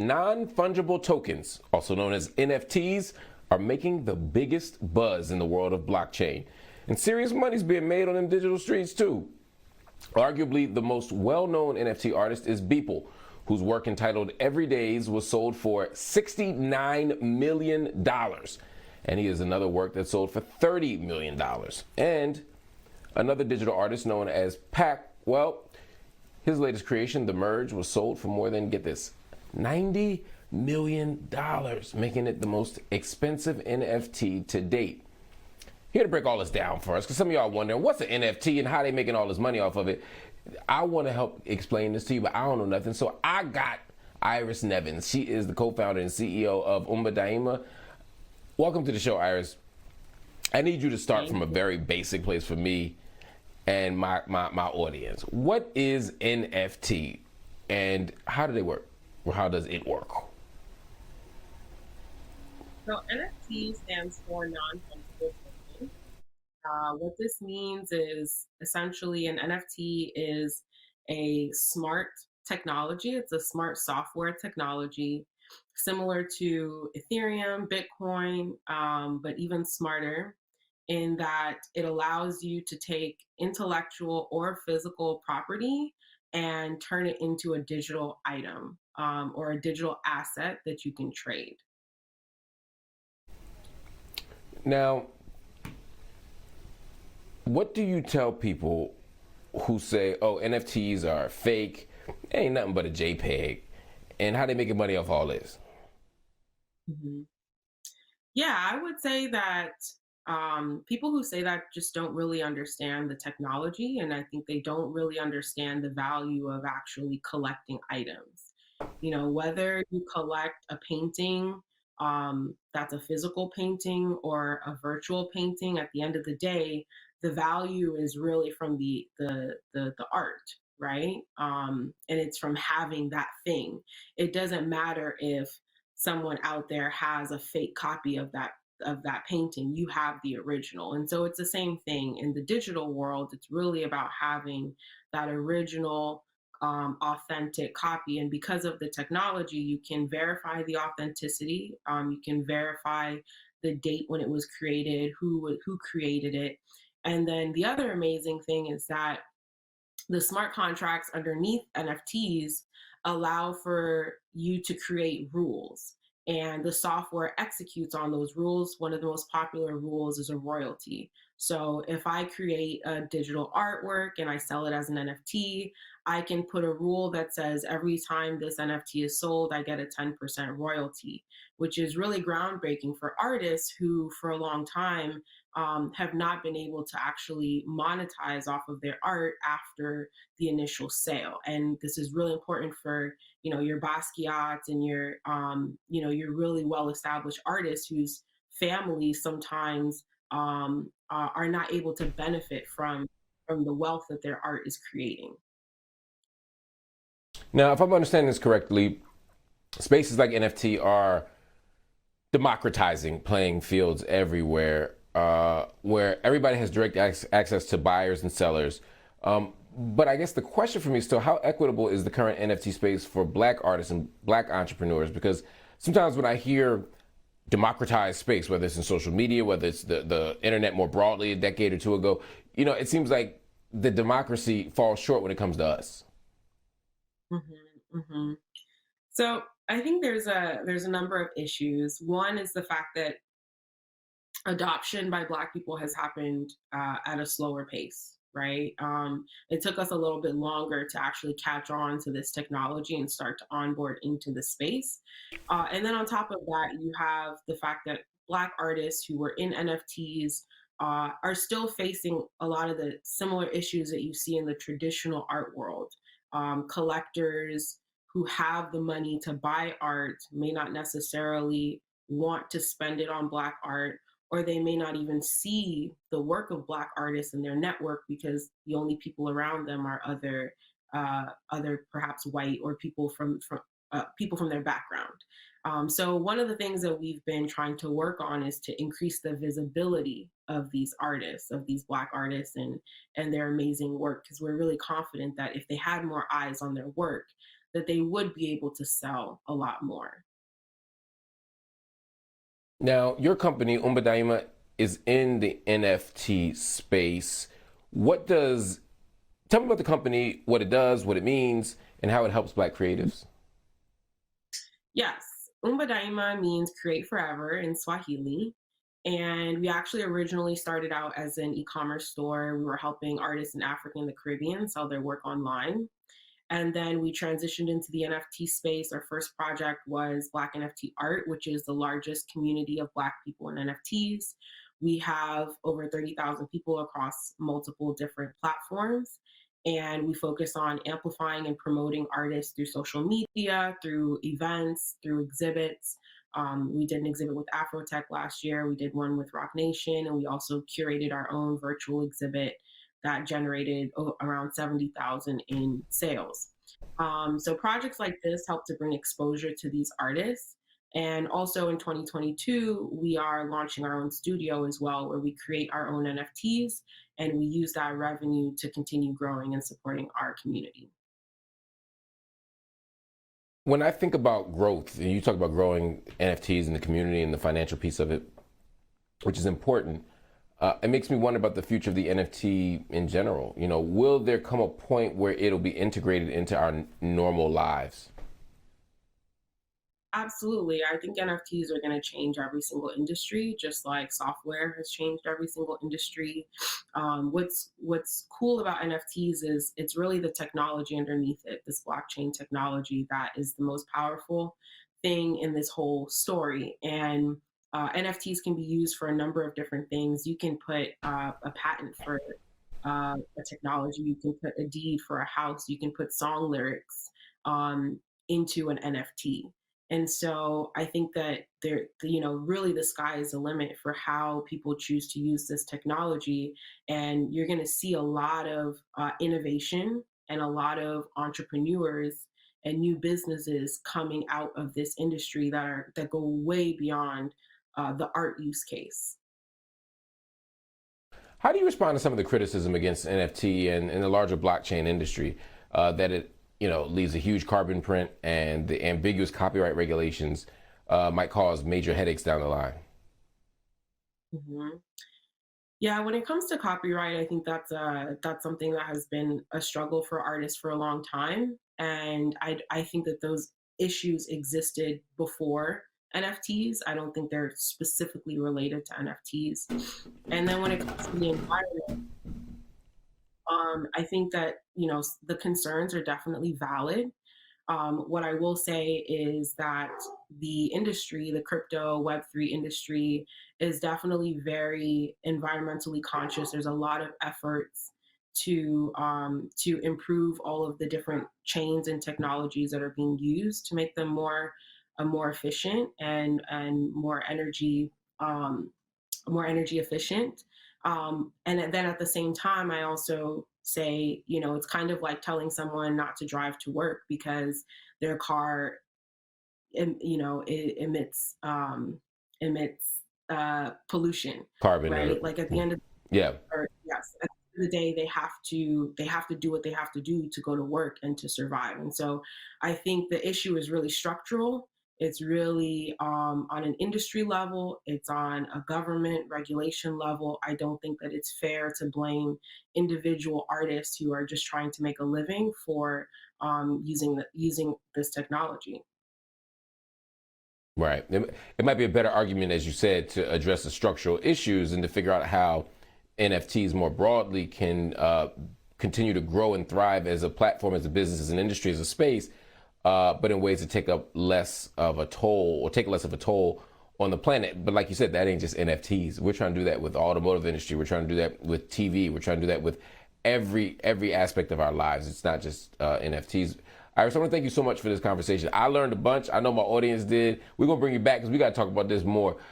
Non-fungible tokens, also known as NFTs, are making the biggest buzz in the world of blockchain. And serious money's being made on them digital streets too. Arguably the most well-known NFT artist is Beeple, whose work entitled Every Days was sold for $69 million. And he has another work that sold for $30 million. And another digital artist known as Pac, well, his latest creation, The Merge, was sold for more than, get this, $90 million, making it the most expensive NFT to date. Here to break all this down for us, because some of y'all wondering, what's an NFT and how they making all this money off of it? I want to help explain this to you, but I don't know nothing. So I got Iris Nevins. She is the co-founder and CEO of Umba Daima. Welcome to the show, Iris. I need you to start from a very basic place for me and my audience. What is NFT and how do they work? Or how does it work? So NFT stands for non-fungible token. What this means is essentially an NFT is a smart technology. It's a smart software technology similar to Ethereum, Bitcoin, but even smarter in that it allows you to take intellectual or physical property and turn it into a digital item or a digital asset that you can trade. Now, what do you tell people who say, oh, NFTs are fake, ain't nothing but a JPEG, and how they making money off all this? Mhm. Yeah, I would say that people who say that just don't really understand the technology, and I think they don't really understand the value of actually collecting items. You know, whether you collect a painting that's a physical painting or a virtual painting, at the end of the day, the value is really from the art, right? And it's from having that thing. It doesn't matter if someone out there has a fake copy of that painting. You have the original. And so it's the same thing in the digital world. It's really about having that original authentic copy. And because of the technology, you can verify the authenticity. You can verify the date when it was created, who created it. And then the other amazing thing is that the smart contracts underneath NFTs allow for you to create rules. And the software executes on those rules. One of the most popular rules is a royalty. So if I create a digital artwork and I sell it as an NFT, I can put a rule that says every time this NFT is sold, I get a 10% royalty, which is really groundbreaking for artists who, for a long time, have not been able to actually monetize off of their art after the initial sale. And this is really important for your Basquiat's and your really well established artists whose families sometimes are not able to benefit from the wealth that their art is creating. Now, if I'm understanding this correctly, spaces like NFT are democratizing playing fields everywhere, where everybody has direct access to buyers and sellers. But I guess the question for me is still, how equitable is the current NFT space for Black artists and Black entrepreneurs? Because sometimes when I hear democratized space, whether it's in social media, whether it's the internet more broadly a decade or two ago, it seems like the democracy falls short when it comes to us. Hmm. So I think there's a number of issues. One is the fact that adoption by Black people has happened at a slower pace, right? It took us a little bit longer to actually catch on to this technology and start to onboard into the space. And then on top of that, you have the fact that Black artists who were in NFTs are still facing a lot of the similar issues that you see in the traditional art world. Collectors who have the money to buy art may not necessarily want to spend it on Black art, or they may not even see the work of Black artists in their network because the only people around them are other perhaps white or people from their background. So one of the things that we've been trying to work on is to increase the visibility of these artists, of these Black artists, and their amazing work, because we're really confident that if they had more eyes on their work, that they would be able to sell a lot more. Now, your company, Umba Daima, is in the NFT space. What does, tell me about the company, what it does, what it means, and how it helps Black creatives. Yes, Umba Daima means create forever in Swahili. And we actually originally started out as an e-commerce store. We were helping artists in Africa and the Caribbean sell their work online. And then we transitioned into the NFT space. Our first project was Black NFT Art, which is the largest community of Black people in NFTs. We have over 30,000 people across multiple different platforms. And we focus on amplifying and promoting artists through social media, through events, through exhibits. We did an exhibit with Afrotech last year. We did one with Rock Nation, and we also curated our own virtual exhibit that generated around 70,000 in sales. So projects like this help to bring exposure to these artists. And also in 2022, we are launching our own studio as well, where we create our own NFTs and we use that revenue to continue growing and supporting our community. When I think about growth, and you talk about growing NFTs in the community and the financial piece of it, which is important, it makes me wonder about the future of the NFT in general. You know, will there come a point where it'll be integrated into our normal lives? Absolutely. I think NFTs are going to change every single industry, just like software has changed every single industry. What's cool about NFTs is it's really the technology underneath it, this blockchain technology, that is the most powerful thing in this whole story. And NFTs can be used for a number of different things. You can put a patent for a technology. You can put a deed for a house. You can put song lyrics into an NFT. And so I think that really the sky is the limit for how people choose to use this technology. And you're going to see a lot of innovation and a lot of entrepreneurs and new businesses coming out of this industry that go way beyond the art use case. How do you respond to some of the criticism against NFT and the larger blockchain industry that it, leaves a huge carbon print and the ambiguous copyright regulations might cause major headaches down the line? hmm Yeah, when it comes to copyright, I think that's something that has been a struggle for artists for a long time, and I think that those issues existed before NFTs. I don't think they're specifically related to NFTs. And then when it comes to the environment, I think that the concerns are definitely valid. What I will say is that the industry, the crypto Web3 industry, is definitely very environmentally conscious. There's a lot of efforts to improve all of the different chains and technologies that are being used to make them more efficient and um, more energy efficient. And then at the same time, I also say, it's kind of like telling someone not to drive to work because their car, it emits pollution, Carbon or, right? Like at the end of yeah. or yes, at the end of the day, they have to do what they have to do to go to work and to survive. And so I think the issue is really structural. It's really on an industry level. It's on a government regulation level. I don't think that it's fair to blame individual artists who are just trying to make a living for using this technology. Right. It might be a better argument, as you said, to address the structural issues and to figure out how NFTs more broadly can continue to grow and thrive as a platform, as a business, as an industry, as a space, but in ways that take up less of a toll or take less of a toll on the planet. But like you said, that ain't just NFTs. We're trying to do that with the automotive industry. We're trying to do that with TV. We're trying to do that with every aspect of our lives. It's not just NFTs. Iris, I want to thank you so much for this conversation. I learned a bunch. I know my audience did. We're going to bring you back because we got to talk about this more.